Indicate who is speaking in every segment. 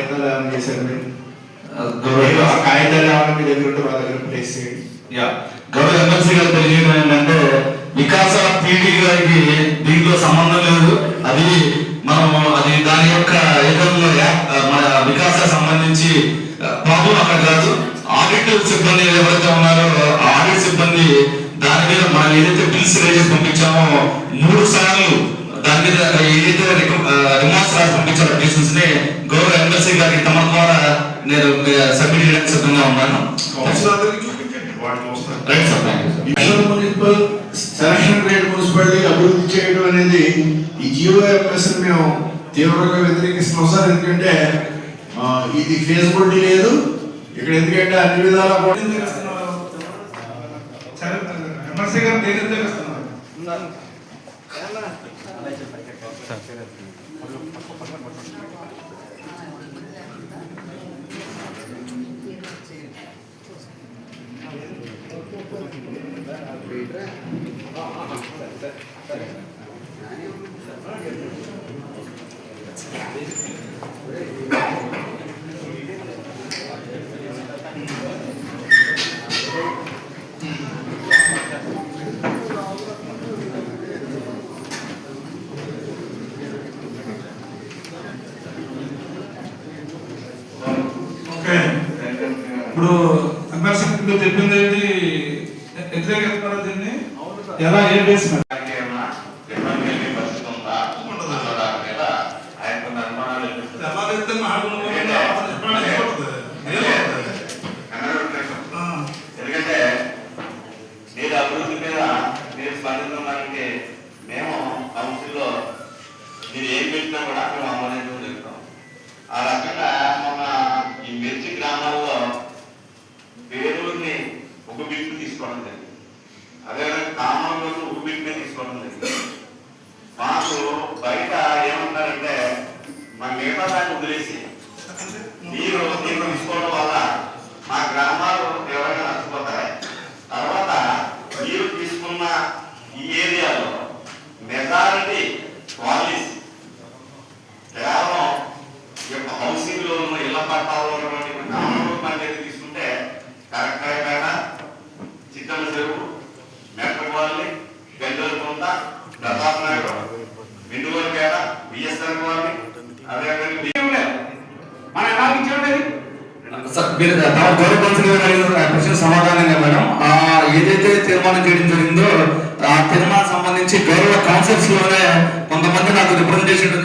Speaker 1: ప్రయత్నాలు ఏమైనా చేశారు మీరు? కాగితాలు ఏమైనా మీ దగ్గర ఉంటే మా దగ్గర ప్లేస్ చేయండి.
Speaker 2: గౌరవ ఎమ్మెల్సీ గారు తెలియజేయడం ఏంటంటే వికాస పీడీ గారికి దీంట్లో సంబంధం లేదు. అది దాని యొక్క ఏదైనా మన వికాస సంబంధించి ప్రాబ్లం అక్కడ కాదు. ఆడిట్ సిబ్బంది ఎవరైతే ఉన్నారో ఆడిట్ సిబ్బంది దాని మీద మనం ఏదైతే బిల్స్ రేజెస్ పంపించామో 3 సార్లు దాని మీద ఏదైతే రిమార్క్స్ రాసి పంపించారో డిసిషన్స్ ని గౌరవ ఎమ్మెల్సీ గారికి తమ ద్వారా నేను సబ్మిట్ చేయడానికి సిద్ధంగా ఉన్నాను.
Speaker 1: మున్సిపల్ శాంక్షన్ గ్రేడ్ మున్సిపాలిటీ అభివృద్ధి చేయడం అనేది ఈ జిఓఎంఎస్ మేము తీవ్రంగా వ్యతిరేకిస్తున్నాం సార్. ఎందుకంటే ఇది ఫేజిబిలిటీ లేదు ఇక్కడ. ఎందుకంటే అన్ని విధాలా
Speaker 3: ఎమ్మెల్సీ గారు తెలియజేస్తున్నారు. ఇప్పుడు ఎమ్మెల్సీ చెప్పింది వ్యతిరేకిస్తున్నారు. దీన్ని ఎలా ఏం చేస్తున్నారు?
Speaker 4: ఎందుకంటే మీరు అభివృద్ధి మీద మీరు స్పందించడానికి మేము కౌన్సిల్లో మీరు ఏం పెట్టినా కూడా మేము అమలు జరుగుతాం. ఆ రకంగా మొన్న ఈ మిర్చి గ్రామాల్లో పేరుని ఒక బిట్టు తీసుకోవడం జరిగింది. అదేవిధంగా కామంలో ఒక బిట్నే తీసుకోవడం జరిగింది. మాకు బయట ఏమంటారంటే మా మిగతా దాన్ని వదిలేసి మీరు తీసుకోవడం వల్ల మా గ్రామాలు ఎవరైనా నచ్చిపోతాయి. తర్వాత మీరు తీసుకున్న ఈ ఏరియాలో మెజారిటీ పాలిస్ కేవలం హౌసింగ్ లో ఉన్న ఇళ్ల పట్టాల్లో ఉన్నటువంటి తీసుకుంటే కరెక్ట్పేట, చిత్తల చెరువు, మెట్రకోవాలి, పెద్దల కొంత, ప్రతాప్ నాయుడు, మిండుగోలపేట, బిఎస్ఆర్ కాలనీ, అదేవిధంగా మన ఎలా ఇచ్చేది
Speaker 2: సమాధానంగా మేడం ఏదైతే తీర్మానం చేయడం జరిగిందో ఆ తీర్మానం సంబంధించి గౌరవ కౌన్సిల్స్ లోనే కొంతమంది నాకు రిప్రజెంటేషన్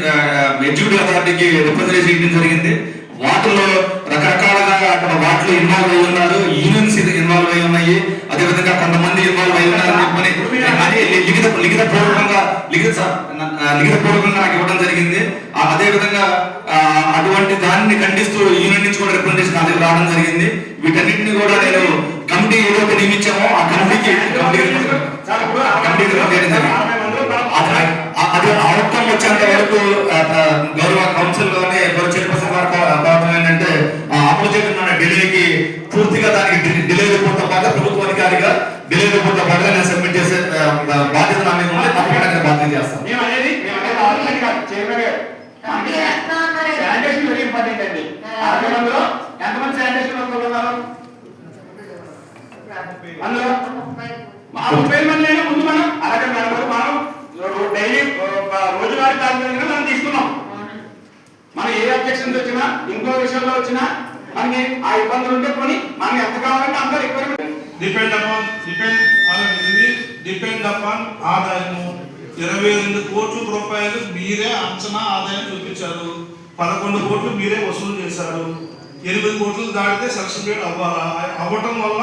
Speaker 2: ఎగ్జిక్యూటివ్ అథారిటీకి రిప్రజెంటేషన్ చేయడం జరిగింది. వాటిలో రకరకాలుగా అక్కడ వాటిలో ఇన్వాల్వ్ అయి ఉన్నారు, యూనియన్స్ ఇన్వాల్వ్ అయి ఉన్నాయి, అదేవిధంగా కొంతమంది ఇన్వాల్వ్ అయి ఉన్నారని చెప్పని అది లిఖితపూర్వకంగా నాకు ఇవ్వడం జరిగింది. అదేవిధంగా అటువంటి దాన్ని ఖండిస్తూ యూనియన్ నుంచి కూడా రిప్రజెంటేషన్ నా దగ్గర రావడం జరిగింది. వీటన్నింటినీ కూడా నేను కమిటీ ఏదైతే నియమించామో ఆ కమిటీకి అది అవుట్కమ్ వచ్చేంత వరకు గౌరవ కౌన్సిల్ లోనే గౌరవ చైర్పర్సన్ గారు ఏంటంటే అమలు చేస్తున్న డిలేకి పూర్తిగా దానికి డిలే రిపోర్ట్ పాటు ప్రభుత్వ అధికారిగా డిలే రిపోర్ట్ పాటుగా నేను సబ్మిట్ చేసే బాధ్యత నా మీద ఉంటే తప్పకుండా నేను బాధ్యత చేస్తాను.
Speaker 4: ముందు మనం అలాగే మనం డైలీ రోజువారీ కార్యక్రమంగా మనం తీసుకున్నాం. మనం ఏ అబ్జెక్షన్స్ వచ్చినా ఇంకో విషయంలో వచ్చినా మనకి ఆ ఇబ్బందులు ఉంటే కొని మనం ఎంత కావాలంటే అంత రిక్వైర్మెంట్
Speaker 3: డిపెండ్ అపాన్ ఆదాయము 22 కోట్ల రూపాయలు మీరే అంచనా ఆదాయం చూపించారు. 11 కోట్లు మీరే వసూలు చేశారు. 8 కోట్లు దాటితే సెలక్షన్ రేట్ అవ్వటం వల్ల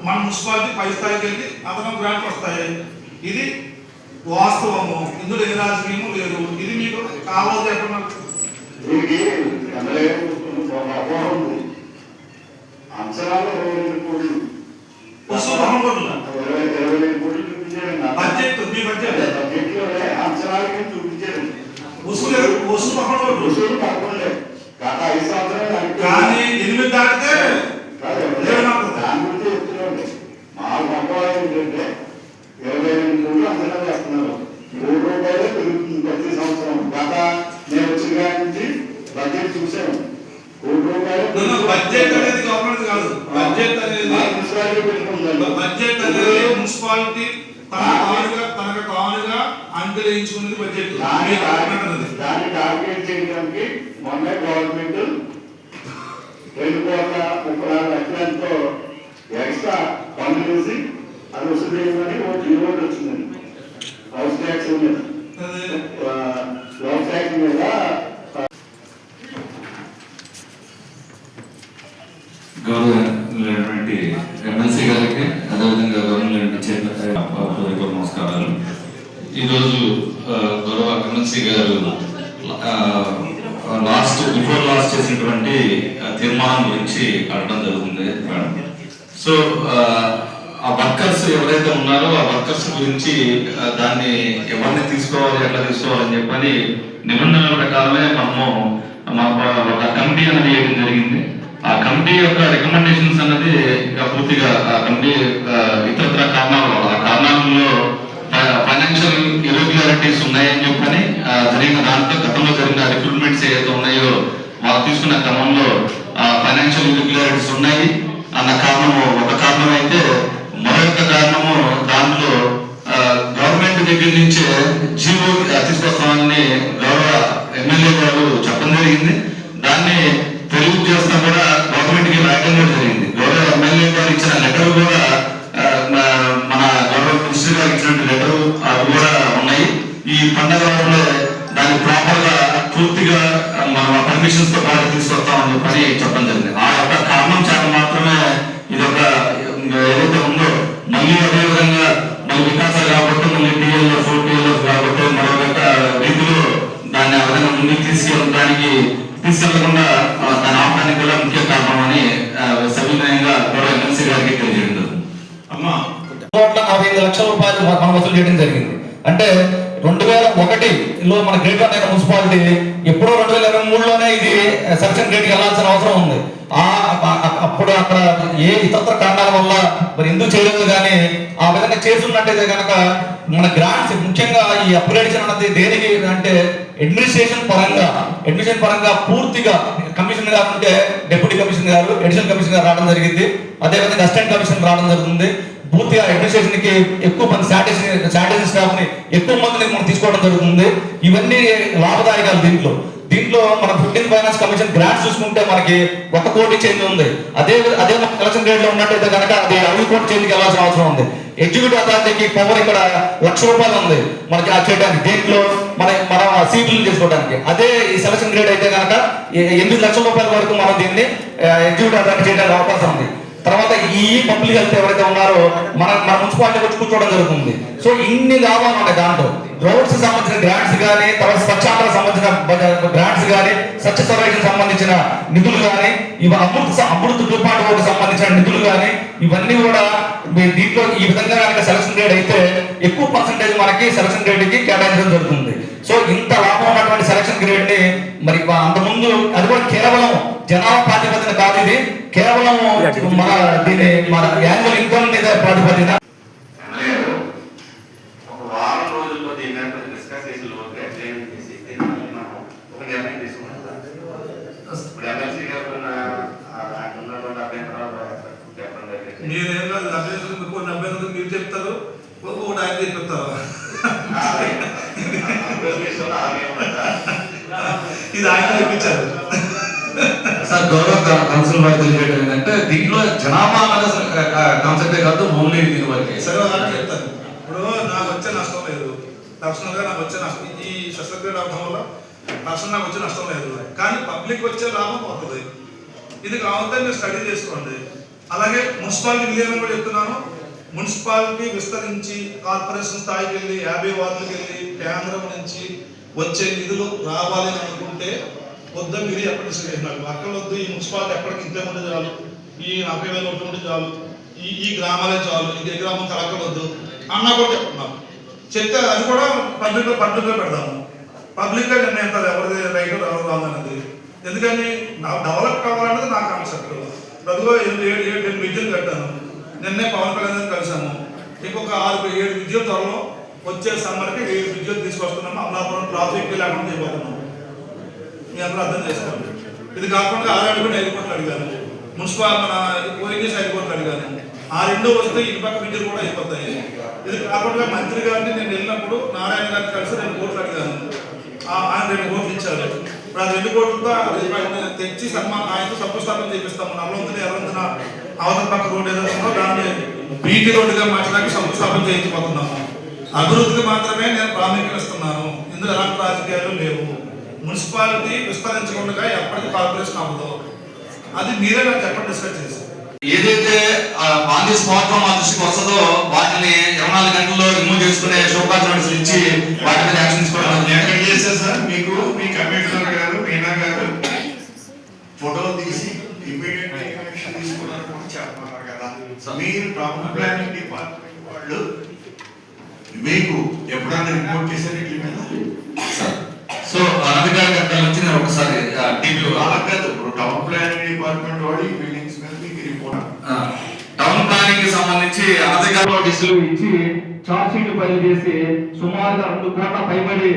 Speaker 3: మన మున్సిపాలిటీ పై స్థాయికి వెళ్ళి అదనం గ్రాంట్లు వస్తాయి. ఇది వాస్తవము. ఇందులో ఏ రాజకీయము లేదు. ఇది మీకు కావాలి చెప్పండి. కానీ 8 దాటితే
Speaker 4: ఏంటంటే 22 కోట్లు అంచనా వేస్తున్నారు. ₹3 పెరుగుతుంది ప్రతి సంవత్సరం. గత నేను వచ్చిన నుంచి బడ్జెట్ చూసాను.
Speaker 3: బడ్జెట్ అనేది గవర్నమెంట్ కాదు, బడ్జెట్ అనేది మున్సిపాలిటీ తనకు తానుగా అంకెలేయించుకునేది బడ్జెట్.
Speaker 4: దాన్ని టార్గెట్ చేయడానికి మొన్న గవర్నమెంట్ 2,34,00,000తో ఎక్స్ట్రా పన్ను వేసి అది వసూలు చేయమని ఒక రిపోర్ట్ వచ్చిందండి. హౌస్ ట్యాక్స్ మీద హౌస్ ట్యాక్స్ మీద
Speaker 5: గౌరవమైనటువంటి ఎమ్మెల్సీ గారికి, అదేవిధంగా గౌరవమైనటువంటి నమస్కారాలు. ఈరోజు గౌరవ ఎమ్మెల్సీ గారు బిఫోర్ లాస్ట్ చేసినటువంటి తీర్మానం గురించి అడగడం జరుగుతుంది మేడం. సో ఆ వర్కర్స్ ఎవరైతే ఉన్నారో ఆ వర్కర్స్ గురించి దాన్ని ఎవరిని తీసుకోవాలి, ఎట్లా తీసుకోవాలని చెప్పని నిబంధనల ప్రకారమే మనము ఒక కమిటీ అనేది వేయడం జరిగింది. ఆ కమిటీ యొక్క రికమెండేషన్స్ అన్నది ఇంకా పూర్తిగా ఆ కమిటీ ఇతరత్ర కారణాలు, ఆ కారణాలలో ఫైనాన్షియల్ ఇర్రెగ్యులారిటీస్ ఉన్నాయని చెప్పని జరిగిన దాంట్లో గతంలో జరిగిన రిక్రూట్మెంట్స్ ఏదైతే ఉన్నాయో వాళ్ళు తీసుకున్న క్రమంలో ఫైనాన్షియల్ ఇర్రెగ్యులారిటీస్ ఉన్నాయి అన్న కారణము ఒక కారణం అయితే, మరొక కారణము దాంట్లో గవర్నమెంట్ దగ్గర నుంచే జీవో తీసుకొస్తామని గౌరవ ఎమ్మెల్యే గారు చెప్పడం జరిగింది. దాన్ని తెలుగు చేస్తా కూడా గవర్నమెంట్ కి రాయడం కూడా జరిగింది. గౌరవ ఎమ్మెల్యే గారు ఇచ్చిన లెటర్ కూడా మన గౌరవ మినిస్టర్ గారు ఇచ్చినట్టు లెటర్ అవి కూడా ఉన్నాయి. ఈ పండుగ దాన్ని ప్రాపర్ గా పూర్తిగా మన పర్మిషన్స్ తో పాటు తీసుకొస్తామని చెప్పని చెప్పడం జరిగింది. ఆ యొక్క కారణం చేత మాత్రమే ఇది ఒక ఏదైతే ఉందో మళ్ళీ అదే విధంగా మళ్ళీ వికాసాలు కాబట్టి మళ్ళీ టీఎల్ఎఫ్ కాబట్టి మరొక రీతిలో దాన్ని ఆ విధంగా ముందుకు తీసుకెళ్లకుండా దాని ఆపడానికి కూడా ముఖ్య కారణం అని సవినయంగా గౌరవ ఎమ్మెల్సీ గారికి తెలియజేయడం.
Speaker 2: అమ్మా 1,45,00,000 రూపాయలు మనం వసూలు చేయడం జరిగింది. అంటే 2001లో మన గ్రేటర్ నగర్ మున్సిపాలిటీ ఎప్పుడో 2023లోనే ఇది సెక్షన్ గ్రేడ్కి వెళ్ళాల్సిన అవసరం ఉంది. అప్పుడు అక్కడ ఏ ఇతర కారణాల వల్ల మరి ఎందుకు చేయలేదు, కానీ ఆ విధంగా చేస్తున్నట్టయితే కనుక మన గ్రాంట్స్ ముఖ్యంగా ఈ అప్గ్రేడేషన్ అన్నది దేనికి అంటే అడ్మినిస్ట్రేషన్ పరంగా పూర్తిగా కమిషనర్ గారు ఉంటే డిప్యూటీ కమిషనర్ గారు, అడిషనల్ కమిషనర్ గారు రావడం జరిగింది. అదేవిధంగా అసిస్టెంట్ కమిషనర్ రావడం జరుగుతుంది. పూర్తిగా అడ్మినిస్ట్రేషన్ కి ఎక్కువ మంది శానిటేషన్ స్టాఫ్ ని ఎక్కువ మందిని మనం తీసుకోవడం జరుగుతుంది. ఇవన్నీ లాభదాయకాలు. దీంట్లో మన 15 ఫైనాన్స్ కమిషన్ గ్రాంట్స్ చూసుకుంటే మనకి 1 కోటి చేంజ్ ఉంది. అదే మన కలెక్షన్ గ్రేడ్ లో ఉన్నట్టయితే కనుక అది 5 కోటి చేంజ్కి వెళ్ళాల్సిన అవసరం ఉంది. ఎగ్జిక్యూటివ్ అథారిటీకి పవర్ ఇక్కడ ₹1,00,000 ఉంది మనకి ఆ చేయడానికి, దీంట్లో మన సీట్లు చేసుకోవడానికి. అదే ఈ సెలక్షన్ గ్రేడ్ అయితే కనుక ₹8,00,000 వరకు మనం దీన్ని ఎగ్జిక్యూటివ్ అథారిటీ చేయడానికి అవకాశం ఉంది. తర్వాత ఈ పబ్లిక్ హెల్త్ ఎవరైతే ఉన్నారో మన మున్సిపాలిటీకి వచ్చి కూర్చోవడం జరుగుతుంది. సో ఇన్ని లాభాలు ఉన్నాయి దాంట్లో. రోడ్స్ సంబంధించిన గ్రాంట్స్ కానీ, తర్వాత స్వచ్ఛాంధ్రకు సంబంధించిన గ్రాంట్స్ కానీ, స్వచ్ఛ సర్వేక్షణ సంబంధించిన నిధులు కానీ, ఇవి అమృత్ 2.0 సంబంధించిన నిధులు కానీ, ఇవన్నీ కూడా దీంట్లో ఈ విధంగా కనుక సెలక్షన్ గ్రేడ్ అయితే ఎక్కువ పర్సెంటేజ్ మనకి సెలక్షన్ గ్రేడ్ కి కేటాయించడం జరుగుతుంది. సో ఇంత లాభం ఉన్నటువంటి సెలక్షన్ గ్రేడ్ ని మరి అంతకుముందు అది కూడా కేవలం జనాభా ప్రాతిపదికన కాదు, ఇది కేవలం మన యాన్యువల్ ఇన్కమ్ మీద ప్రాతిపదికన.
Speaker 4: ఒక వారం రోజుల్లో దీన్ని డిస్కస్ చేసి ఒక నిర్ణయం తీసుకున్నాం. ఇప్పుడు ఎమ్మెల్సీ గారు
Speaker 3: మీరేం కాదు, 70 మీరు చెప్తారు, ఒకటి ఆయన చెప్తారు. ఇది ఆయన చెప్పించారు
Speaker 5: సార్. గౌరవ కౌన్సిల్ వారు తెలియజేయడం ఏంటంటే దీంట్లో జనాభా కాన్సెప్టే కాదు, ఓన్లీ దీని వరకే.
Speaker 3: సరే అలాగే చెప్తాను. ఇప్పుడు నాకు వచ్చే నష్టం లేదు, పర్సనల్ గా నాకు వచ్చే నష్టం, ఈ శస్త్రక్రియ అవడం వల్ల పర్సనల్ నాకు వచ్చే నష్టం లేదు, కానీ పబ్లిక్ వచ్చే లాభం పోతుంది. ఇది కావాలంటే మీరు స్టడీ చేసుకోండి. అలాగే మున్సిపాలిటీ విలీనం కూడా చెప్తున్నాను. మున్సిపాలిటీ విస్తరించి కార్పొరేషన్ స్థాయికి వెళ్ళి 50 వార్డులకు వెళ్ళి కేంద్రం నుంచి వచ్చే నిధులు రావాలి అనుకుంటే వద్ద మీరు ఎక్కడ డిసైడ్ చేసినారు. అక్కడ వద్దు, ఈ మున్సిపాలిటీ ఎక్కడికి ఇంతే ఉంటే చాలు, ఈ 40,000 ఓట్లు ఉంటే చాలు, ఈ గ్రామాలే చాలు, ఇది గ్రామం కలకవద్దు అన్నా కూడా చెప్తున్నాం. చెప్తే అది కూడా పబ్లిక్లో పెడదాము. పబ్లిక్గా నిర్ణయం ఎవరిది రైట్ ఎవరు రాదన్నది. ఎందుకని డెవలప్ కావాలన్నది నా కాన్సెప్ట్. ప్రతిలో 7 విద్యలు కట్టాను. నిన్నే పవన్ కళ్యాణ్ కలిసాము. ఇంకొక 6-7 విద్యుత్ త్వరలో వచ్చే సమ్మర్కి 7 విద్యుత్ తీసుకొస్తున్నాము. అమలాపురం ట్రాఫిక్ లేకుండా చేయబోతున్నాము. మీ అందరూ అర్థం చేసుకోండి. ఇది కాకుండా 6 అడుగులు 5 కోట్లు అడిగాను. మున్సిపల్ మన ఓరిగేసి 5 కోట్లు అడిగాను. ఆ రెండు వస్తే ఇటు పక్క విద్యుత్ కూడా అయిపోతాయి. ఇది కాకుండా మంత్రి గారిని నేను వెళ్ళినప్పుడు నారాయణ గారిని కలిసి 2 కోట్లు అడిగాను. ఆయన 2 కోట్లు ఇచ్చారు. ఇప్పుడు ఆ 2 కోట్లతో తెచ్చి ఆయనతో శంకుస్థాపన చేపిస్తాము. నల్లొంతున ఎర్రొంతున అవతల పక్క రోడ్డు ఏదైనా దాన్ని బీటీ రోడ్డుగా మార్చడానికి శంకుస్థాపన చేయించబోతున్నాము. అభివృద్ధికి మాత్రమే నేను ప్రాముఖ్యత ఇస్తున్నాను. ఇందులో ఎలాంటి రాజకీయాలు లేవు. మున్సిపాలిటీ విస్తరించకుండా ఎప్పటికీ కార్పొరేషన్ అవ్వదు. అది మీరే నాకు చెప్పండి డిస్కస్ చేసి.
Speaker 2: ఏదైతే ఆన్ ది స్పాట్ మా దృష్టికి వస్తుందో వాటిని 24 గంటల్లో రిమూవ్ చేసుకునే షోకాజ్ ఇచ్చి వాటి మీద యాక్షన్ తీసుకోవడం
Speaker 1: ఎక్కడ చేస్తారు సార్? మీకు మీ కమిషనర్ గారు మీనా గారు ఫోటోలు తీసి ఇమీడియట్ యాక్షన్ తీసుకోవడానికి కూడా చెప్పన్నారు కదా. మీరు టౌన్ ప్లానింగ్ డిపార్ట్మెంట్ వాళ్ళు మీకు ఎప్పుడైనా రిపోర్ట్ చేశారు ఇట్ల మీద?
Speaker 2: సో అధికారిక అక్కడ నుంచి నేను ఒకసారి టీవీలో
Speaker 1: కాదు, ఇప్పుడు టౌన్ ప్లానింగ్ డిపార్ట్మెంట్ వాళ్ళు ఈ బిల్డింగ్స్ మీద మీకు రిపోర్ట్
Speaker 2: టౌన్ ప్లానింగ్ కి సంబంధించి అనధికార నోటీసులు ఇచ్చి చార్జ్ షీట్ ఫైల్ చేసి సుమారుగా 2 కోట్ల పైబడి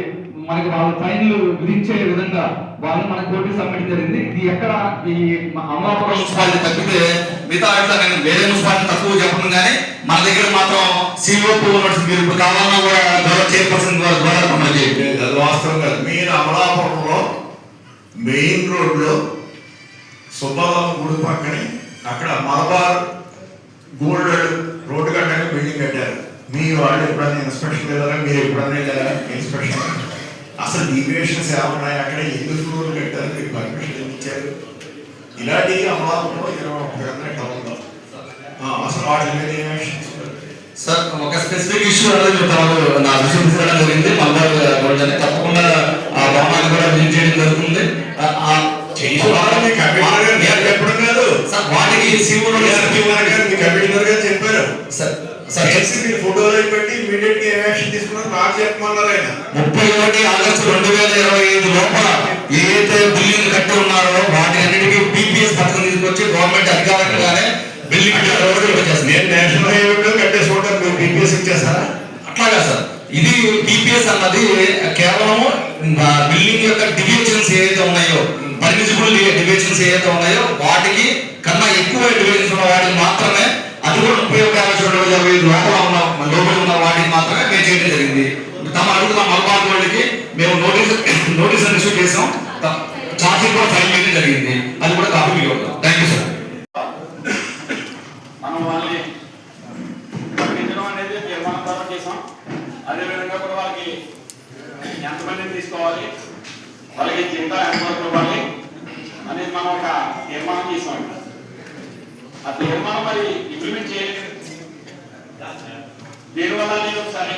Speaker 2: మనకి వాళ్ళ ఫైన్లు విధించే విధంగా వాళ్ళు మనకి నోటీస్ సబ్మిట్ జరిగింది. ఇది ఎక్కడ ఈ అమలాపురం మున్సిపాలిటీ తప్పితే మిగతా వాటిలో నేను వేరే మున్సిపాలిటీ తక్కువ చెప్పను కానీ మన దగ్గర మాత్రం సిఓపి మీరు ఇప్పుడు కావాలన్నా కూడా గౌరవ చైర్పర్సన్ ద్వారా మనకి
Speaker 1: అది వాస్తవం కాదు. మీరు అమలాపురంలో మెయిన్ రోడ్లో సుబ్బారావు గుడి పక్కనే అక్కడ మలబార్ గోల్డ్ రోడ్డు కట్టడానికి బిల్డింగ్ కట్టారు. మీ వాళ్ళు ఎప్పుడైనా ఇన్స్పెక్షన్ వెళ్ళారా? మీరు ఎప్పుడైనా వెళ్ళారా ఇన్స్పెక్షన్? అసలు డీవియేషన్స్ ఏమన్నాయి అక్కడ? ఎందుకు రోడ్లు కట్టారు? మీరు పర్మిషన్ ఇచ్చారు? ఇలాంటి అమలాపురంలో 21 టౌన్లో అసలు వాటి మీద ఏమేషన్
Speaker 2: సార్ ఒక స్పెసిఫిక్ ఇష్యూ అనేది చెప్తాను. నా దృష్టి తీసుకురావడం జరిగింది. మలబార్ గోల్డ్ అని తప్పకుండా ఆ భవనాన్ని కూడా విజిట్ చేయడం జరుగుతుంది.
Speaker 1: చెప్పడం కాదు
Speaker 2: సార్ వాటికి
Speaker 1: కమిషనర్ గారు చెప్పారు
Speaker 2: సార్
Speaker 1: మీరు ఫోటోలు పెట్టి ఇమీడియట్ గా యాక్షన్ తీసుకున్నారు. నాకు చెప్పమన్నారు ఆయన.
Speaker 2: 31 ఆగస్టు 2025 లోపల ఏదైతే బిల్డింగ్ కట్టి ఉన్నారో వాటి అన్నిటికీ పీపీఎస్ పథకం తీసుకొచ్చి గవర్నమెంట్ అధికారికంగానే బిల్డింగ్
Speaker 1: నేను నేషనల్ హైవే కట్టేసుకుంటాను. మీరు పీపీఎస్ ఇచ్చేస్తారా?
Speaker 2: అట్లాగా సార్. ఇది పీపీఎస్ అన్నది కేవలము బిల్డింగ్ యొక్క డివిజన్స్ ఏదైతే ఉన్నాయో పర్మిసిబుల్ డివిజన్స్ ఏదైతే ఉన్నాయో వాటికి కన్నా ఎక్కువ డివిజన్స్ ఉన్న వాటికి మాత్రమే, అది కూడా 31 లోపల ఉన్న వాటికి మాత్రమే పే చేయడం జరిగింది. తమ అడుగుతున్న మలబార్ వాళ్ళకి మేము నోటీస్ ఇష్యూ చేసాం. చార్జీలు కూడా ఫైల్ చేయడం జరిగింది. అది కూడా కాపీ మీకు ఇవ్వడం. Thank you sir.
Speaker 4: మనం వాళ్ళని ప్రకటించడం అనేది తీర్మానం ద్వారా చేసాం. అదేవిధంగా కూడా వాళ్ళకి ఎంతమందిని తీసుకోవాలి, వాళ్ళకి జీతం ఎంతవరకు ఇవ్వాలి అనేది మనం ఒక తీర్మానం చేసాం. ఆ తీర్మానం మరి ఇంప్లిమెంట్ చేయలేదు. దీనివల్ల నేను ఒకసారి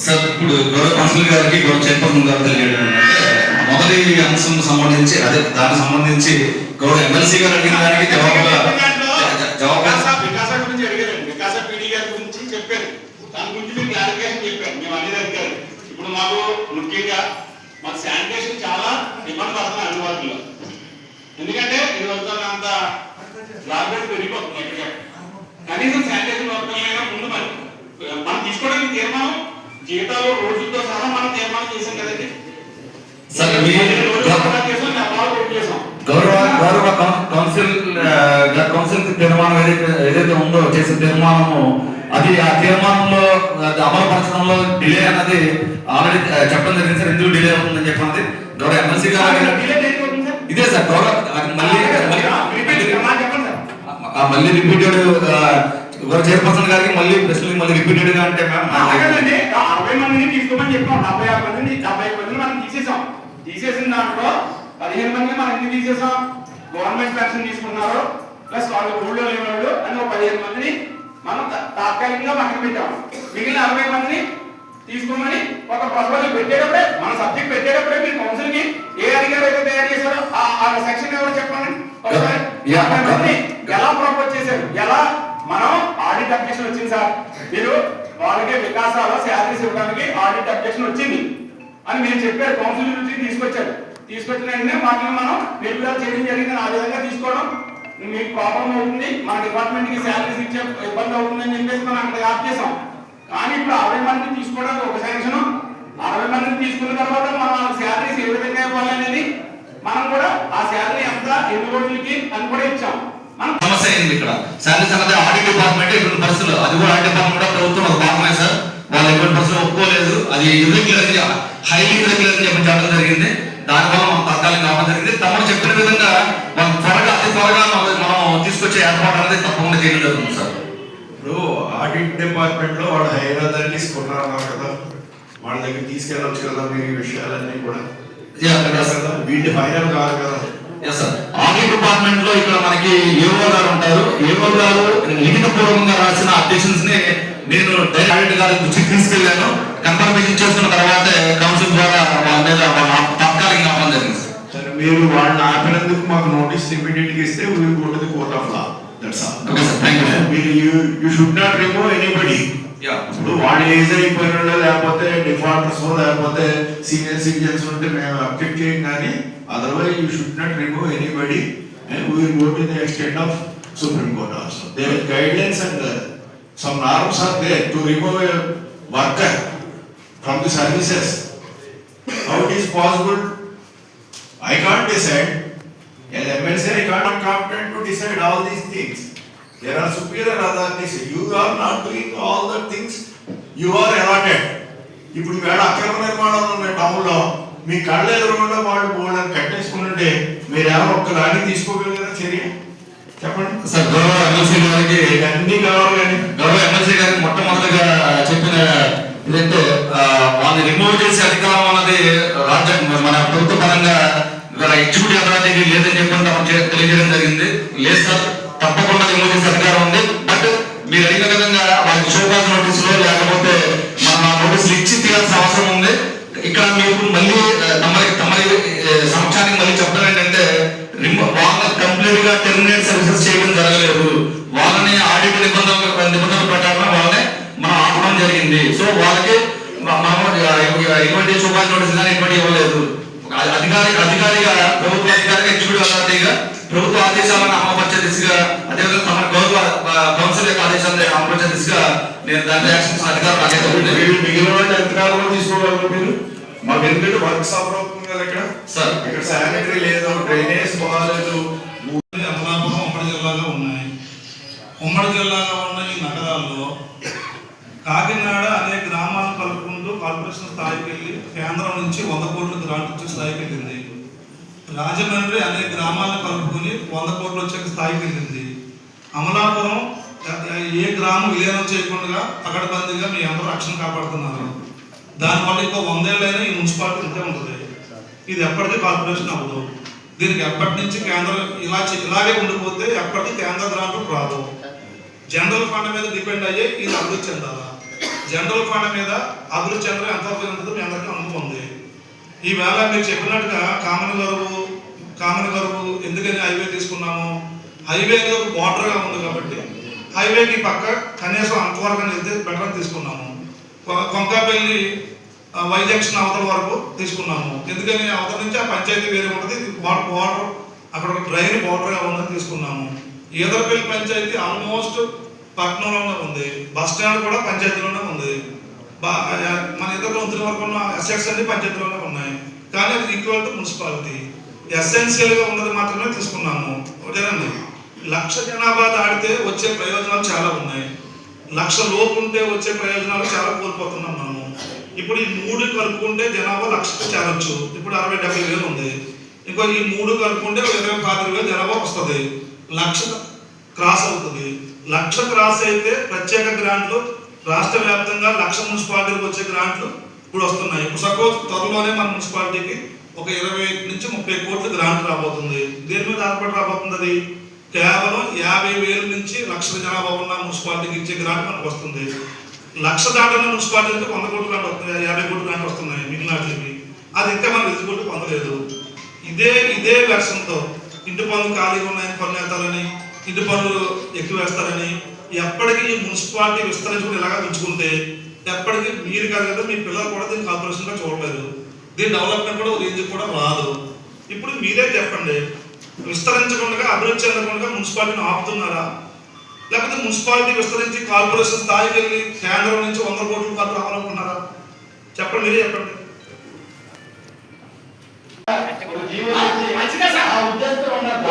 Speaker 2: సార్ ఇప్పుడు గౌరవ కౌన్సిలర్ గారికి గౌరవ చైర్పర్సన్ గారు తెలియజేయడం ఏంటంటే మొదటి అంశం సంబంధించి అదే దానికి సంబంధించి గౌరవ ఎమ్మెల్సీ గారు అడిగిన దానికి
Speaker 4: వికాస గురించి అడిగారండి. వికాస పీడీ గారి గురించి చెప్పారు. దాని గురించి మీరు క్లారిఫికేషన్ చెప్పారు. మేము అన్ని అడిగారు. ఇప్పుడు మాకు ముఖ్యంగా మాకు శానిటేషన్ చాలా ఇబ్బంది పడుతున్నాం అన్ని వాటిలో. ఎందుకంటే ఇది వస్తున్నంత లాభం పెరిగిపోతుంది. ఎక్కడ కనీసం శానిటేషన్ వర్క్ అయినా ముందు మనం తీసుకోవడానికి తీర్మానం జీతాలు రోజులతో సహా మనం తీర్మానం చేసాం కదండి.
Speaker 2: గౌరవ కౌన్సిల్ తీర్మానం ఏదైతే ఉందో చేసిన తీర్మానము అది ఆ తీర్మానంలో అమలుపరచడంలో డిలే అన్నది ఆల్రెడీ చెప్పడం జరిగింది సార్. ఎందుకు డిలే అవుతుందని చెప్పినది గౌరవ ఎమ్మెల్సీ గారు ఇదే సార్. గౌరవ మళ్ళీ రిపీటెడ్ గౌరవ చైర్పర్సన్ గారికి మళ్ళీ ప్రశ్నలు మళ్ళీ రిపీటెడ్ గా అంటే
Speaker 4: 60 మందిని తీసుకోమని చెప్పాం. 76 మందిని మనం తీసేసాం. తీసేసిన దాంట్లో 15 మందిని మనం ఎందుకు తీసేసాం? గవర్నమెంట్ పెన్షన్ తీసుకున్నారు ప్లస్ వాళ్ళు ఊళ్ళో లేని వాళ్ళు అని 15 మందిని మనం తాత్కాలికంగా పక్కన పెట్టాం. మిగిలిన 60 మందిని తీసుకోమని ఒక ప్రపోజల్ పెట్టేటప్పుడే మన సబ్జెక్ట్ పెట్టేటప్పుడే మీరు కౌన్సిల్ కి ఏ అధికారి అయితే తయారు చేశారో ఆ సెక్షన్ ఎవరు చెప్పండి. ఎలా ప్రపోజ్ చేశారు? ఎలా మనం ఆడిట్ అబ్జెక్షన్ వచ్చింది సార్. మీరు వాళ్ళకి వికాసాల శాలరీస్ ఇవ్వడానికి ఆడిట్ అబ్జెక్షన్ వచ్చింది అని మీరు చెప్పారు. కౌన్సిల్ నుంచి తీసుకొచ్చారు. తీసుకొచ్చిన వెంటనే వాటిని మనం నిర్విధాలు చేయడం జరిగింది. ఆ విధంగా తీసుకోవడం మీకు ప్రాబ్లం అవుతుంది, మన డిపార్ట్మెంట్ కి శాలరీస్ ఇచ్చే ఇబ్బంది అవుతుందని చెప్పేసి మనం అక్కడ యాప్ చేసాం. కానీ ఇప్పుడు 60 మందిని తీసుకోవడానికి ఒక శాంక్షన్, 60 మందిని తీసుకున్న తర్వాత మనం శాలరీస్ ఏ విధంగా మనం కూడా ఆ శాలరీ ఎంత ఎన్ని రోజులకి అని కూడా ఇచ్చాం. మనం
Speaker 2: సమస్య అయింది ఇక్కడ శాలరీస్ అన్నది ఆడిట్ డిపార్ట్మెంట్ ఇటువంటి పరిస్థితులు, అది కూడా ఆడిట్ డిపార్ట్మెంట్ కూడా ప్రభుత్వం ఒక భాగమే సార్. వాళ్ళు ఎటువంటి పరిస్థితులు ఒప్పుకోలేదు, అది ఇర్రెగ్యులర్ హైలీ ఇర్రెగ్యులర్ అని చెప్పి చెప్పడం జరిగింది. దానివల్ల మనం తాత్కాలిక కావడం జరిగింది. తమను చెప్పిన విధంగా మనం అతి త్వరగా మనం తీసుకొచ్చే ఏర్పాటు అనేది తప్పకుండా చేయడం జరుగుతుంది సార్.
Speaker 1: ఇప్పుడు ఆడిట్ డిపార్ట్మెంట్ లో వాళ్ళు హైయర్ అథారిటీస్ కొన్నారు కదా, వాళ్ళ దగ్గర తీసుకెళ్ళవచ్చు కదా మీరు ఈ విషయాలన్నీ కూడా. వీటి ఫైనల్ కాదు కదా.
Speaker 2: ఆడిట్ డిపార్ట్మెంట్ లో ఇక్కడ మనకి ఏఓ గారు ఉంటారు. ఏఓ గారు లిఖిత పూర్వకంగా రాసిన అబ్జెక్షన్స్ ని నేను డైరెక్ట్ గారి దృష్టికి తీసుకెళ్లాను. కన్ఫర్మేషన్ చేసుకున్న తర్వాత కౌన్సిల్ ద్వారా వాళ్ళ మీద తాత్కాలికంగా అవ్వడం జరిగింది.
Speaker 1: సరే, మీరు వాళ్ళని ఆపినందుకు మాకు నోటీస్ ఇమీడియట్ గా ఇస్తే we will go to the court of law. That's all.
Speaker 2: Okay sir, thank you.
Speaker 1: You should not remove anybody. ఇప్పుడు వాళ్ళు ఏజ్ అయిపోయిన వాళ్ళు లేకపోతే డిఫాల్టర్స్ లేకపోతే సీనియర్ సిటిజన్స్ ఉంటే మేము అబ్జెక్ట్ చేయం, కానీ otherwise you should not remove anybody and we will go to the extent of supreme court also. There is guidelines and some norms are there to remove a worker from the services. How it is possible? I can't decide. As MLC, I can't competent to decide all these things. There are superior authorities. You are not doing all the things you are allotted. ఇప్పుడు వేళ అక్రమ నిర్మాణాలు ఉన్న టౌన్లో మీ కళ్ళ ఎదురుకుండా వాళ్ళు బోర్డుని కట్టేసుకుంటే మీరు ఎవరు ఒక్కదాన్ని తీసుకోగలిగిన చర్య చెప్పండి
Speaker 2: సార్. గౌరవ ఎమ్మెల్సీ గారికి
Speaker 1: అన్ని కావాలి కానీ
Speaker 2: గౌరవ ఎమ్మెల్సీ గారికి మొట్టమొదటిగా చెప్పిన ఇదంటే వాళ్ళని రిమూవ్ చేసే అధికారం అన్నది రాజ్యాంగం మన ప్రభుత్వ పరంగా ఎగ్జిక్యూటివ్ అథారిటీకి లేదని చెప్పి తెలియజేయడం జరిగింది. లేదు సార్, తప్పకుండా రిమూవ్ చేసే అధికారం ఉంది. బట్ మీరు అడిగిన విధంగా వాళ్ళకి షోకాజ్ నోటీసులో లేకపోతే మనం ఆ నోటీసులు ఇచ్చి తీయాల్సిన అవసరం ఉంది. ఇక్కడ మీకు మళ్ళీ తమరి సంవత్సరానికి మళ్ళీ చెప్పడం ఏంటంటే వాళ్ళని కంప్లీట్ గా టెర్మినేట్ సర్వీసెస్ చేయడం జరగలేదు. వాళ్ళని ఆడిట్ నిబంధనల ప్రకారం వాళ్ళని మనం ఆపడం జరిగింది. సో వాళ్ళకి మనం ఎటువంటి షోకాజ్ నోటీస్ కానీ ఎటువంటి ఇవ్వలేదు. అధికారిగా ప్రభుత్వ అధికారిగా ఎగ్జిక్యూటివ్ అథారిటీగా ప్రభుత్వ ఆదేశాలను అమలుపరిచే దిశగా, అదేవిధంగా తమ గౌరవ కౌన్సిల్ యొక్క ఆదేశాలను అమలుపరిచే దిశగా నేను దాని యాక్షన్ అధికారులు నాకైతే
Speaker 1: మిగిలిన వాళ్ళు ఎంతకాలంలో తీసుకోగలరు మీరు? మాకు ఎందుకంటే వర్క్ సఫర్ అవుతుంది కదా ఇక్కడ
Speaker 2: సార్.
Speaker 1: ఇక్కడ శానిటరీ లేదు, డ్రైనేజ్ బాగాలేదు.
Speaker 3: అమలాపురం ఉమ్మడి జిల్లాలో ఉన్నాయి. ఉమ్మడి జిల్లాలో ఉన్న ఈ నగరాల్లో కాకినాడ అనే గ్రామాలను కలుపుకుంటూ కార్పొరేషన్ స్థాయికి వెళ్ళి కేంద్రం నుంచి 100 కోట్లు గ్రాంట్ వచ్చే స్థాయికి వెళ్ళింది. రాజమండ్రి అనే గ్రామాలను కలుపుకొని 100 కోట్లు వచ్చే స్థాయికి వెళ్ళింది. అమలాపురం ఏ గ్రామం విలీనం చేయకుండా పకడ్బందీగా మీ అందరూ రక్షణ కాపాడుతున్నారు. దానివల్ల ఇంకో 100 ఏళ్ళైనా ఈ మున్సిపాలిటీ ఇంతే ఉంటుంది. ఇది ఎప్పటికీ కార్పొరేషన్ అవ్వదు. దీనికి ఎప్పటి నుంచి కేంద్రం ఇలాగే ఉండిపోతే ఎప్పటికీ కేంద్ర గ్రాంట్లు రాదు. జనరల్ ఫండ్ మీద డిపెండ్ అయ్యే ఇది అభివృద్ధి చెందాలా. జనరల్ ఫండ్ మీద అభివృద్ధి చెందడం ఎంతవరకు ఉంటుందో మీ అందరికీ అనుభవం ఉంది. ఈవేళ మీరు చెప్పినట్టుగా కామన్ గరువు ఎందుకని హైవే తీసుకున్నాము? హైవేకి ఒక బార్డర్గా ఉంది కాబట్టి హైవేకి పక్క కనీసం అంతవరకు వెళ్తే బెటర్ అని తీసుకున్నాము. కొంకాపల్లి వైజంక్షన్ అవతల వరకు తీసుకున్నాము. ఎందుకని అవతల నుంచి ఆ పంచాయతీ వేరే ఉంటుంది, బార్డర్ అక్కడ ఒక డ్రైన్ బార్డర్గా ఉందని తీసుకున్నాము. ఈదరపల్లి పంచాయతీ ఆల్మోస్ట్ పట్టణంలోనే ఉంది, బస్ స్టాండ్ కూడా పంచాయతీలోనే ఉంది. మన ఇతర వంతుల వరకు ఉన్న అసెట్స్ అన్ని పంచాయతీలోనే ఉన్నాయి. కానీ అది ఈక్వల్ టు మున్సిపాలిటీ. ఎసెన్షియల్గా ఉన్నది మాత్రమే తీసుకున్నాము. ఒకటేనండి, 1,00,000 జనాభా దాటితే వచ్చే ప్రయోజనాలు చాలా ఉన్నాయి. 1,00,000 లోపు ఉంటే వచ్చే ప్రయోజనాలు చాలా కోల్పోతున్నాం మనము. ఇప్పుడు ఈ 3 కలుపుకుంటే జనాభా 1,00,000కి చేరొచ్చు. ఇప్పుడు 60-70 వేలు ఉంది. ఇంకో ఈ 3 కలుపుకుంటే 20-25 వేలు జనాభా వస్తుంది. 1,00,000 క్రాస్ అవుతుంది. 1,00,000 క్రాస్ అయితే ప్రత్యేక గ్రాంట్లు రాష్ట్ర వ్యాప్తంగా 1,00,000 మున్సిపాలిటీలకు వచ్చే గ్రాంట్లు ఇప్పుడు వస్తున్నాయి. ఇప్పుడు సపోజ్ త్వరలోనే మన మున్సిపాలిటీకి ఒక 20 నుంచి 30 కోట్ల గ్రాంట్ రాబోతుంది. దేని మీద ఆధారపడి రాబోతుంది? అది కేవలం 50,000 నుంచి 1,00,000 జనాభా ఉన్న మున్సిపాలిటీకి ఇచ్చే గ్రాంట్ మనకు వస్తుంది. 1,00,000 దాటిన మున్సిపాలిటీకి 100 కోట్ల గ్రాంట్ వస్తుంది, 50 కోట్ల గ్రాంట్ వస్తున్నాయి మిగిలినట్లకి. అది ఇంకా మనం ఎలిజిబిలిటీ పొందలేదు. ఇదే వెర్షన్తో ఇంటి పనులు ఖాళీగా ఉన్నాయని పన్నేస్తారని, ఇంటి పనులు ఎక్కువ వేస్తారని, ఎప్పటికీ ఈ మున్సిపాలిటీ విస్తరించుకుని ఇలాగా ఉంచుకుంటే ఎప్పటికీ మీరు కాదు కదా మీ పిల్లలు కూడా దీన్ని కార్పొరేషన్గా చూడలేదు. దీని డెవలప్మెంట్ కూడా రేంజ్ కూడా రాదు. ఇప్పుడు మీరే చెప్పండి, విస్తరించకుండా అభివృద్ధి చెందకుండా మున్సిపాలిటీని ఆపుతున్నారా? లేకపోతే మున్సిపాలిటీ విస్తరించి కార్పొరేషన్ స్థాయికి వెళ్ళి కేంద్రం నుంచి 100 కోట్ల రూపాయలు రావాలనుకున్నారా? చెప్పండి, మీరే చెప్పండి.
Speaker 2: ఒక జీవో చేసి
Speaker 4: మంచిదే సార్.
Speaker 2: ఆ ఉద్దేశంతో ఉండాలి.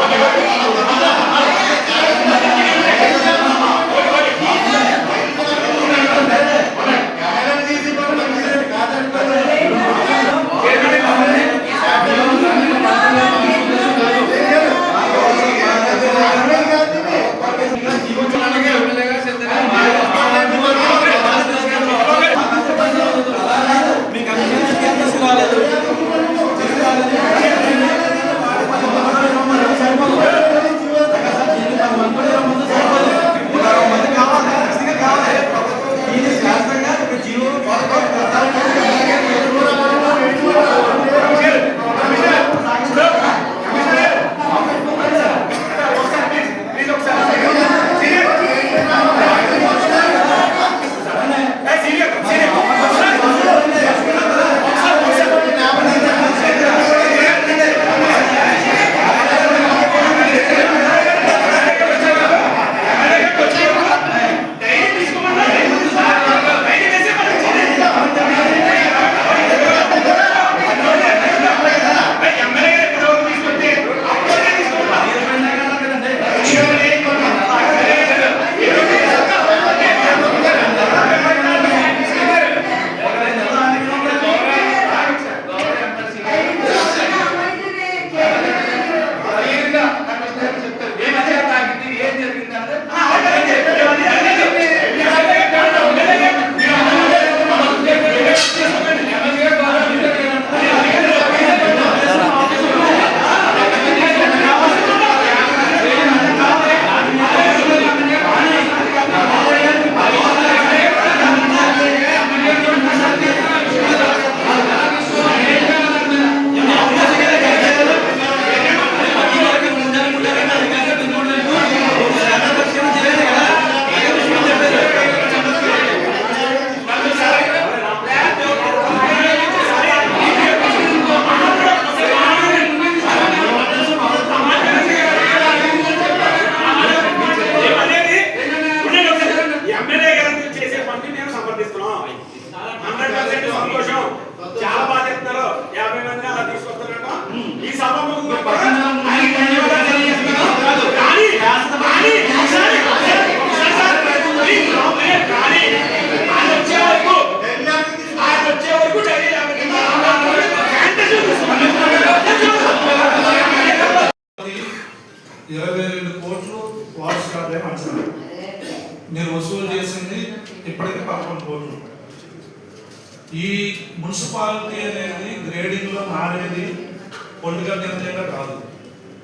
Speaker 3: మీరు వసూలు చేసింది ఇప్పటికీ 11 కోట్లు. ఈ మున్సిపాలిటీ అనేది గ్రేడింగ్ లో మారేది పొలిటికల్ నిర్ణయంగా కాదు.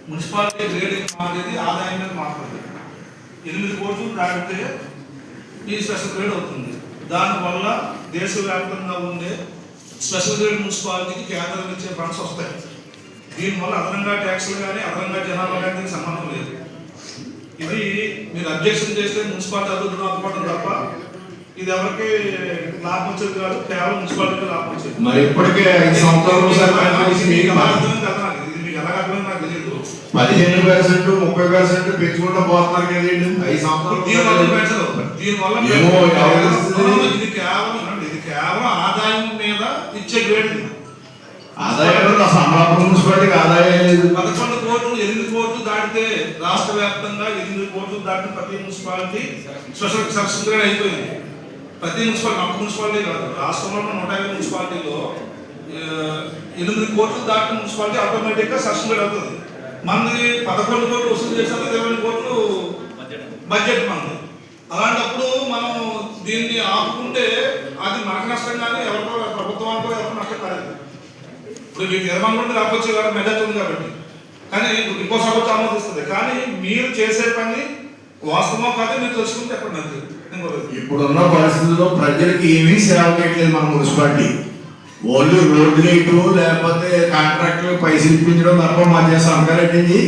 Speaker 3: మున్సిపాలిటీ గ్రేడింగ్ మారేది ఆదాయం మీద మారుతుంది. 8 కోట్లు దాటితే ఈ స్పెషల్ గ్రేడ్ అవుతుంది. దానివల్ల దేశవ్యాప్తంగా ఉండే స్పెషల్ గ్రేడ్ మున్సిపాలిటీకి కేంద్రం ఇచ్చే ఫండ్స్ వస్తాయి. దీనివల్ల అదనంగా ట్యాక్సులు కానీ అదనంగా జనాభా కానీ సంబంధం లేదు. ఇది మీరు అబ్జెక్షన్ చేస్తే మున్సిపాలిటీ అభివృద్ధి ఆపడం తప్ప ఇది ఎవరికి లాభం వచ్చేది కాదు, కేవలం మున్సిపాలిటీ లాభం వచ్చేది.
Speaker 1: మరి ఇప్పటికే 5 సంవత్సరాలు
Speaker 3: ఇది మీకు ఎలా అర్థమైంది నాకు తెలియదు.
Speaker 1: 15% 30% పెంచుకుంటూ పోతున్నారు కదండి 5 సంవత్సరాలు.
Speaker 3: దీనివల్ల ఇది కేవలం ఆదాయం మీద ఇచ్చే గ్రేడ్.
Speaker 1: ఆదాయం అమలాపురం మున్సిపాలిటీకి ఆదాయం లేదు.
Speaker 3: 11 కోట్లు 8 కోట్లు దాటితే రాష్ట్ర వ్యాప్తంగా 8 కోట్లు దాటిన ప్రతి మున్సిపాలిటీ స్పెషల్ సబ్సిడీ గ్రేడ్ అయిపోయింది. ప్రతి మున్సిపాలిటీ కాదు, రాష్ట్రంలో ఉన్న 150 మున్సిపాలిటీలో 8 కోట్లు దాటిన మున్సిపాలిటీ ఆటోమేటిక్గా సబ్సిడీ గ్రేడ్ అవుతుంది. మనది 11 కోట్లు వసూలు చేసేది 20 కోట్లు బడ్జెట్ మనది. అలాంటప్పుడు మనం దీన్ని ఆపుకుంటే అది మనకు నష్టం కానీ ఎవరికో ప్రభుత్వానికో ఎవరికో నష్టం కాదు. ఇప్పుడు మీకు 20 మంది రావచ్చు కదా, మెజార్టీ ఉంది కాబట్టి. కానీ ఇంకో సభకు ఆమోదిస్తుంది. కానీ మీరు చేసే పని వాస్తవం కాదు, మీరు తెలుసుకుంటే ఎక్కడ నచ్చదు.
Speaker 1: ఇప్పుడున్న పరిస్థితుల్లో ప్రజలకి ఏమీ సేవ చేయట్లేదు మన మున్సిపాలిటీ. వాళ్ళు రోడ్లు వేయటం లేకపోతే కాంట్రాక్టులు పైసలు ఇప్పించడం తప్ప మధ్య సంకరెట్టింది.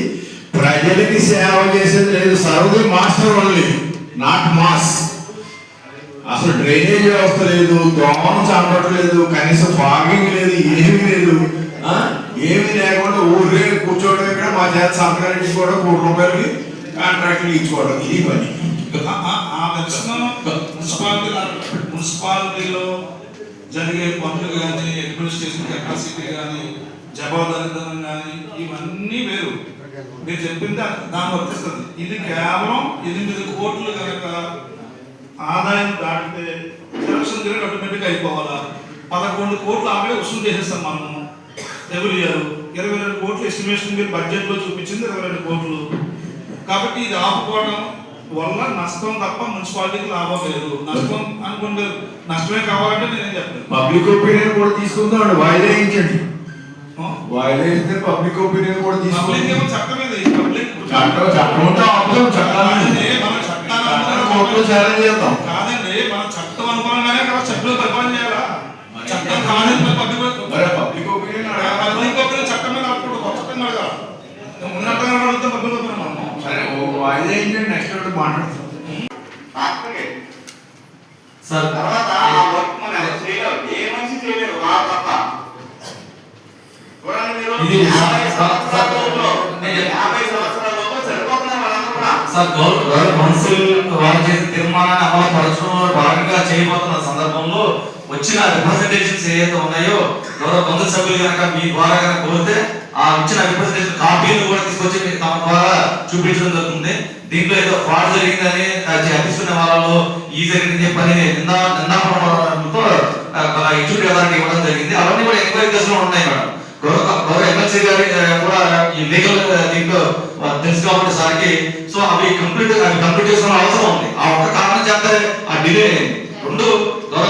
Speaker 1: ప్రజలకి సేవ చేసేది లేదు. సర్వీ మాస్టర్ ఓన్లీ, నాట్ మాస్. అసలు డ్రైనేజ్ వ్యవస్థ లేదు, దోమలు చాపట్లేదు, కనీసం ఫాగింగ్ లేదు, ఏమీ లేదు. ఏమీ లేకుండా ఊరే కూర్చోవడం, ఇక్కడ మా చేత సంతకాలు ఇచ్చుకోవడం, ₹1 కాంట్రాక్టులు ఇచ్చుకోవడం, ఇది పని.
Speaker 3: మున్సిపాలిటీలో జరిగే పనులు కానీ, అడ్మినిస్ట్రేషన్ కెపాసిటీ కానీ, జవాబుదారీతనం కానీ ఇవన్నీ వేరు. మీరు చెప్పింది దాన్ని వర్తిస్తుంది. ఇది కేవలం 8 కోట్లు కనుక ఆదాయం దాటితే సెలక్షన్ పీరియడ్ ఆటోమేటిక్గా అయిపోవాలా. 11 కోట్లు ఆల్రెడీ వసూలు చేసేస్తాం మనము ఎవ్రీ ఇయర్. 22 కోట్లు ఎస్టిమేషన్ మీరు బడ్జెట్లో చూపించింది 22 కోట్లు. కాబట్టి ఇది ఆపుకోవడం వల్ల నష్టం తప్ప మున్సిపాలిటీకి లాభం లేదు. నష్టం అనుకుంటే నష్టమే కావాలంటే నేనేం చెప్పలేదు.
Speaker 1: పబ్లిక్ ఒపీనియన్ కూడా తీసుకుందాం, వాయిదా వేయించండి. వాయిదా వేస్తే పబ్లిక్ ఒపీనియన్ కూడా
Speaker 3: పబ్లిక్
Speaker 1: తీసుకుందాం.
Speaker 3: ఏమో చట్టం ఇది. పబ్లిక్
Speaker 1: ఛాలెంజ్ చేద్దాం.
Speaker 3: కాదండి, మనం చట్టం అనుకోగానే కదా సభ్యులు పరిపాలన చేయాలా? చట్టం కాదని
Speaker 1: పబ్లిక్ ఒపీనియన్
Speaker 3: చట్టం మీద చట్టం కదా ఉన్నట్టుగా అడుగుతాం పబ్లిక్ ఒపీనియన్. మనం
Speaker 1: సరే వాయిదా వేయించండి, నెక్స్ట్ మాట్లాడతాం.
Speaker 2: సార్
Speaker 4: తర్వాత ఆ వర్క్ మనం ఎవరు చేయలేరు, ఏ మనిషి చేయలేరు, వారు తప్ప. చూడండి మీరు
Speaker 2: ఇది
Speaker 4: 50 సంవత్సరాల లోపు సరిపోతున్నారు వాళ్ళందరూ కూడా.
Speaker 2: సార్ గౌరవ కౌన్సిల్ వారు చేసిన తీర్మానాన్ని అమలు పరచడంలో భాగంగా చేయబోతున్న సందర్భంలో వచ్చిన రిప్రజెంటేషన్స్ ఏవైతే ఉన్నాయో గౌరవ కౌన్సిల్ సభ్యులు కనుక మీ ద్వారా కనుక కోరితే ఆ ఇచ్చిన రిప్రజెంటేషన్ కాపీలు కూడా తీసుకొచ్చి మీకు తమ ద్వారా చూపించడం జరుగుతుంది. దీంట్లో ఏదో ఫ్రాడ్ జరిగిందని అతిస్తున్న వాళ్ళలో ఈ జరిగిందని చెప్పని నిందాపడంతో ఎగ్జిక్యూటివ్ అథారిటీ ఇవ్వడం జరిగింది. అవన్నీ కూడా ఎంక్వైరీ దశలో ఉన్నాయి మేడం. గౌరవ ఎమ్మెల్సీ గారి కూడా ఈ లీగల్ దీంట్లో తెలుసు కాబట్టి సార్కి. సో అవి కంప్లీట్ చేసుకున్న అవసరం ఉంది. ఆ ఒక్క కారణం చేస్తే ఆ డిలే అయింది. రెండు గౌరవ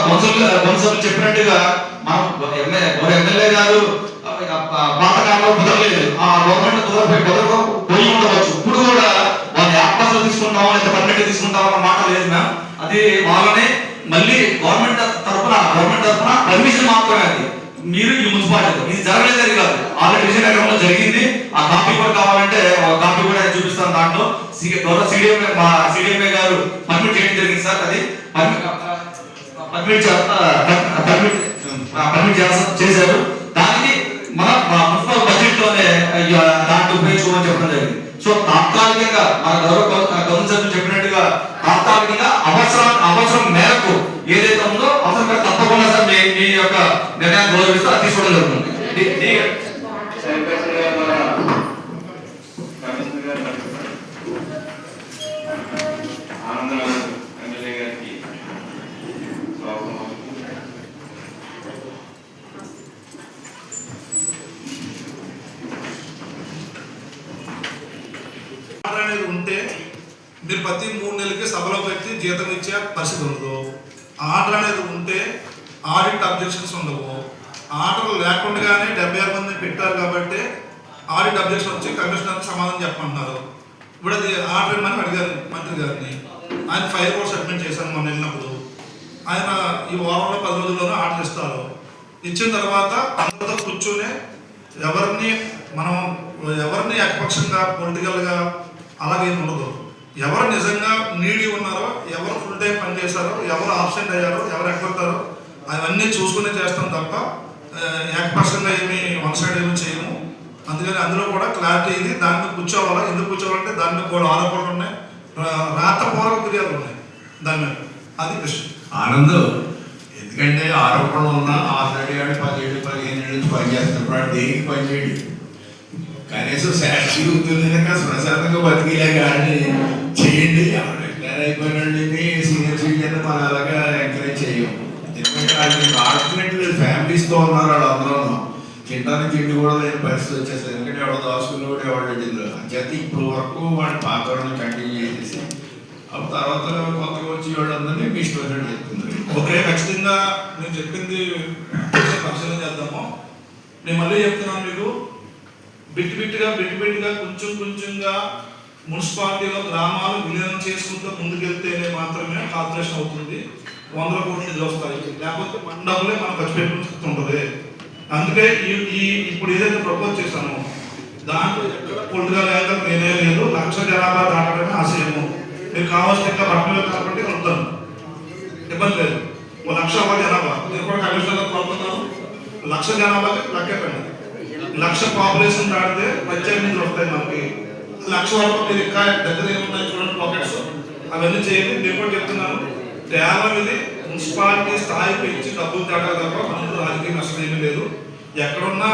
Speaker 2: కౌన్సిల్ చెప్పినట్టుగా మనం గౌరవ ఎమ్మెల్యే గారు పాతకాలంలో కుదరలేదు, ఆ గవర్నమెంట్ పోయి ఉండవచ్చు. ఇప్పుడు కూడా వాళ్ళు యాక్టర్స్ తీసుకుంటామో లేదా పర్మిట్ తీసుకుంటామో అన్న మాట లేదు మ్యామ్. అది వాళ్ళని మళ్ళీ గవర్నమెంట్ తరఫున పర్మిషన్ మాత్రమే. అది మీరు ఈ మున్సిపాలిటీ ఇది జరగలేదు కాదు, ఆల్రెడీ విజయనగరంలో జరిగింది. ఆ కాపీ కూడా కావాలంటే కాపీ కూడా చూపిస్తాను. దాంట్లో గౌరవ సిడిఎంఏ గారు పర్మిట్ చేయడం జరిగింది సార్. అది పర్మిట్ చేశారు. దానికి మన మున్సిపల్ బడ్జెట్ లోనే దాంట్లో ఉపయోగించుకోమని చెప్పడం జరిగింది. సో తాత్కాలికంగా మన గౌరవ కౌన్సిల్ చెప్పినట్టుగా తాత్కాలికంగా అవసరం మేరకు ఏదైతే ఉందో అవసరం మేరకు తప్పకుండా సార్ మీ యొక్క నిర్ణయాన్ని గౌరవిస్తూ అది తీసుకోవడం జరుగుతుంది.
Speaker 3: అనేది ఉంటే మీరు ప్రతి 3 నెలలకి సభలో పెట్టి జీతం ఇచ్చే పరిస్థితి ఉండదు. ఆర్డర్ అనేది ఉంటే ఆడిట్ అబ్జెక్షన్స్ ఉండవు. ఆర్డర్ లేకుండానే 76 మందిని పెట్టారు కాబట్టి ఆడిట్ అబ్జెక్షన్ వచ్చి కమిషనర్కి సమాధానం చెప్పమంటున్నారు. ఇప్పుడు అది ఆర్డర్ ఇవ్వమని అడిగారు మంత్రి గారిని. ఆయన ఫైల్ కూడా సబ్మిట్ చేశాను మొన్న వెళ్ళినప్పుడు. ఆయన ఈ వారంలో 10 రోజుల్లోనే ఆర్డర్ ఇస్తారు. ఇచ్చిన తర్వాత అందరితో కూర్చొని ఎవరిని ఏకపక్షంగా పొలిటికల్గా అలాగే ఉండదు. ఎవరు నిజంగా నీడి ఉన్నారో, ఎవరు ఫుల్ టైం పనిచేశారో, ఎవరు ఆబ్సెంట్ అయ్యారో, ఎవరు ఎక్కడతారో అవన్నీ చూసుకునే చేస్తాం తప్ప ఏకపక్షంగా ఏమి వన్ సైడ్ ఏమి చేయము. అందుకని అందులో కూడా క్లారిటీ ఇది. దాని మీద కూర్చోవాలా, ఎందుకు కూర్చోవాలంటే దాని మీద కూడా ఆరోపణలు ఉన్నాయి, రాతపూర్వక ఫిర్యాదులు ఉన్నాయి దాని మీద. అది ప్రశ్న
Speaker 1: ఆనంద్. ఎందుకంటే ఆరోపణలు ఉన్నా ఆల్రెడీ 17-15 నుంచి పనిచేస్తున్నప్పుడు దేనికి పనిచేయడు. కనీసం శాస్త్రీ ఉద్యోగం ప్రశాంతంగా బతికిలే కానీ చేయండి. ఎవరు రిటైర్ అయిపోయినండి సీనియర్ సిటిజన్ మనం అలాగా ఎంకరేజ్ చేయము. ఎందుకంటే వాళ్ళకి ఆల్టర్నేట్ లేదు, ఫ్యామిలీస్తో ఉన్నారు వాళ్ళందరూ. తినడానికి తిండి కూడా లేని పరిస్థితి వచ్చేస్తుంది. ఎందుకంటే ఎవరు దాచుకుని కూడా ఎవరు ఇందులో చేత ఇప్పుడు వరకు వాడి పాత వాళ్ళని కంటిన్యూ చేసేసి అప్పుడు తర్వాత కొత్తగా వచ్చి వాళ్ళందరినీ మీ స్టోరీ చెప్తుంది.
Speaker 3: ఓకే, ఖచ్చితంగా నేను చెప్పింది పరిశీలన చేద్దాము. నేను మళ్ళీ చెప్తున్నాను మీకు, బిట్టిగా కొంచెంగా మున్సిపాలిటీలో గ్రామాలు విలీనం చేసుకుంటూ ముందుకెళ్తేనే మాత్రమే కార్పొరేషన్ అవుతుంది. 100 కోట్ల నిధులు వస్తాయి. లేకపోతే మండపంలో మనం ఖర్చు పెట్టుకుని ఉంటుంది. అందుకే ఇప్పుడు ఏదైతే ప్రపోజ్ చేశానో దాంట్లో ఎక్కడ పొలిటికల్ యాంగల్ నేనే లేదు. 1,00,000 జనాభా దాటడమే ఆశయము. మీకు కావాల్సిన ఇంకా పట్టణంలో కాబట్టి వస్తాను, ఇబ్బంది లేదు. 1,00,000 జనాభా నేను కూడా కమిషనర్ కోరుతున్నాను. 1,00,000 జనాభాకి లెక్కెట్టండి. 1,00,000 పాపులేషన్ దాటితే ప్రత్యేక నిధులు వస్తాయి మనకి. 1,00,000 వరకు మీరు ఇంకా దగ్గర ఏమున్నాయి చూడండి పాకెట్స్, అవన్నీ చేయండి. నేను కూడా చెప్తున్నాను, కేవలం ఇది మున్సిపాలిటీ స్థాయి పెంచి డబ్బులు తేడా తప్ప మనకు రాజకీయ నష్టం ఏమీ లేదు. ఎక్కడున్నా